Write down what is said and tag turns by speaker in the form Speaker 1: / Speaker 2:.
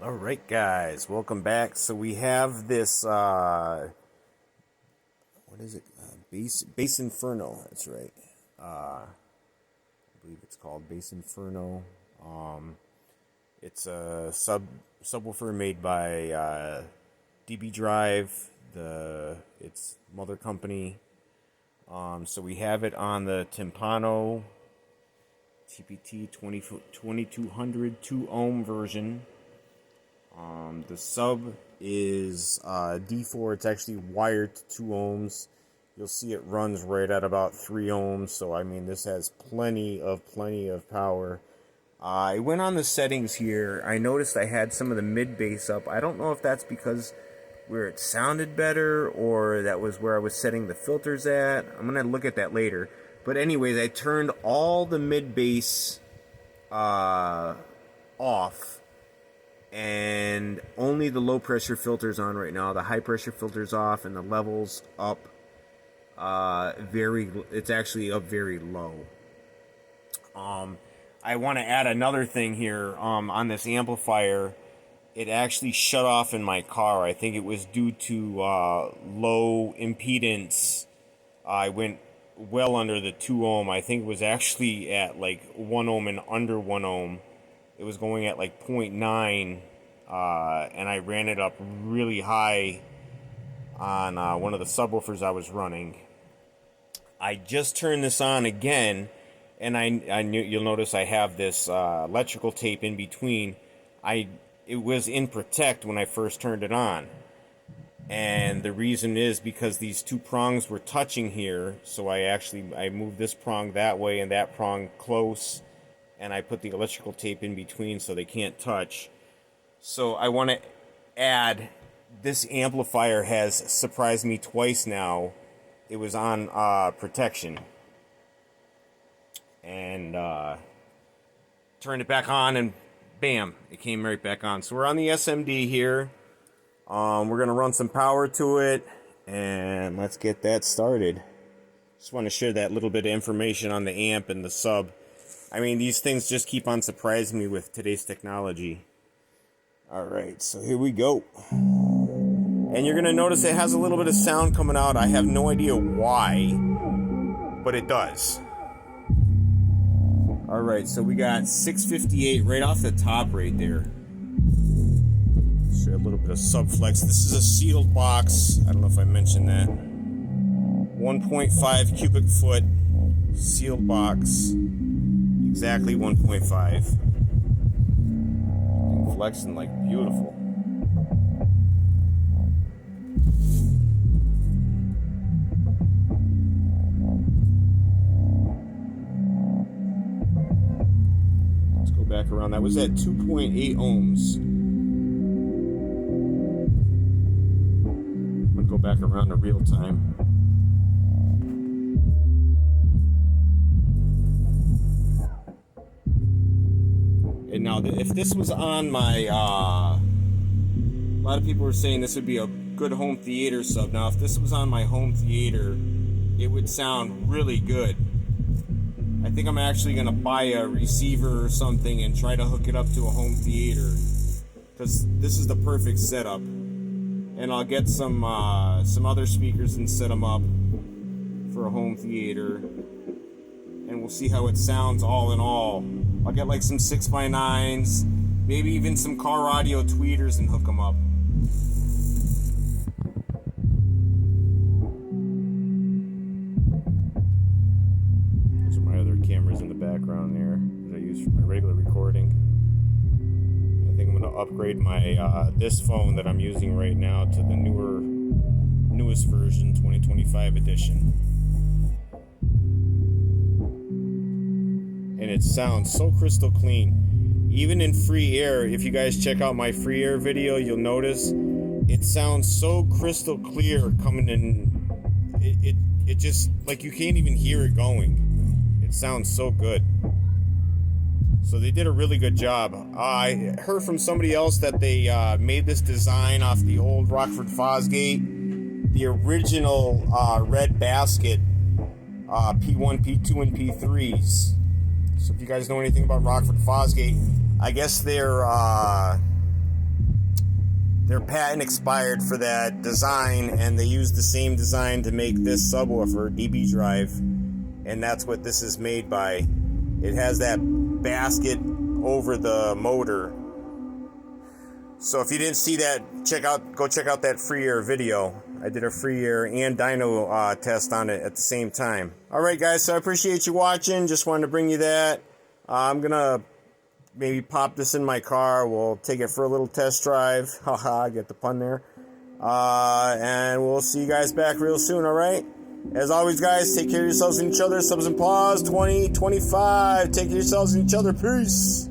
Speaker 1: All right, guys, welcome back. So we have this, what is it? Base Inferno. That's right. I believe it's called Base Inferno. It's a subwoofer made by DB Drive, its mother company. So we have it on the Timpano TPT 2200 2-ohm version. The sub is D4. It's actually wired to 2 ohms. You'll see it runs right at about 3 ohms. So I mean, this has plenty of power. I went on the settings here. I noticed I had some of the mid bass up. I don't know if that's because where it sounded better or that was where I was setting the filters at. I'm gonna look at that later. But anyways, I turned all the mid bass off. And only the low pressure filters on right now. The high pressure filters off and the levels up. It's actually up very low. I want to add another thing here. On this amplifier, it actually shut off in my car. I think it was due to low impedance. I went well under the 2 ohm. I think it was actually at like 1 ohm and under 1 ohm. It was going at like 0.9, and I ran it up really high on one of the subwoofers I was running. I just turned this on again, and you'll notice I have this electrical tape in between. It was in protect when I first turned it on, and the reason is because these two prongs were touching here, so I moved this prong that way and that prong close. And I put the electrical tape in between so they can't touch. So I want to add, this amplifier has surprised me twice now. It was on protection. And turned it back on and bam, it came right back on. So we're on the SMD here. We're going to run some power to it and let's get that started. Just want to share that little bit of information on the amp and the sub. I mean, these things just keep on surprising me with today's technology. Alright, so here we go. And you're going to notice it has a little bit of sound coming out. I have no idea why, but it does. Alright, so we got 658 right off the top right there. Show a little bit of subflex. This is a sealed box. I don't know if I mentioned that. 1.5 cubic foot sealed box. Exactly 1.5. Flexing like beautiful. Let's go back around. That was at 2.8 ohms. I'm gonna go back around to real time. And now, if this was on my, a lot of people were saying this would be a good home theater sub. Now, if this was on my home theater, it would sound really good. I think I'm actually going to buy a receiver or something and try to hook it up to a home theater. Because this is the perfect setup. And I'll get some other speakers and set them up for a home theater. And we'll see how it sounds all in all. I'll get like some 6x9s, maybe even some car audio tweeters and hook them up. Those are my other cameras in the background there that I use for my regular recording. I think I'm going to upgrade my this phone that I'm using right now to the newest version, 2025 edition. And it sounds so crystal clean. Even in free air, if you guys check out my free air video, you'll notice it sounds so crystal clear coming in. It just, like, you can't even hear it going. It sounds so good. So they did a really good job. I heard from somebody else that they made this design off the old Rockford Fosgate, the original red basket P1, P2, and P3s. So if you guys know anything about Rockford Fosgate, I guess they're their patent expired for that design, and they used the same design to make this subwoofer, DB drive, and that's what this is made by. It has that basket over the motor. So if you didn't see that, go check out that free air video. I did a free air and dyno test on it at the same time. All right, guys, so I appreciate you watching. Just wanted to bring you that. I'm going to maybe pop this in my car. We'll take it for a little test drive. Haha, get the pun there. And we'll see you guys back real soon, all right? As always, guys, take care of yourselves and each other. Subs and paws, 2025. Take care of yourselves and each other. Peace.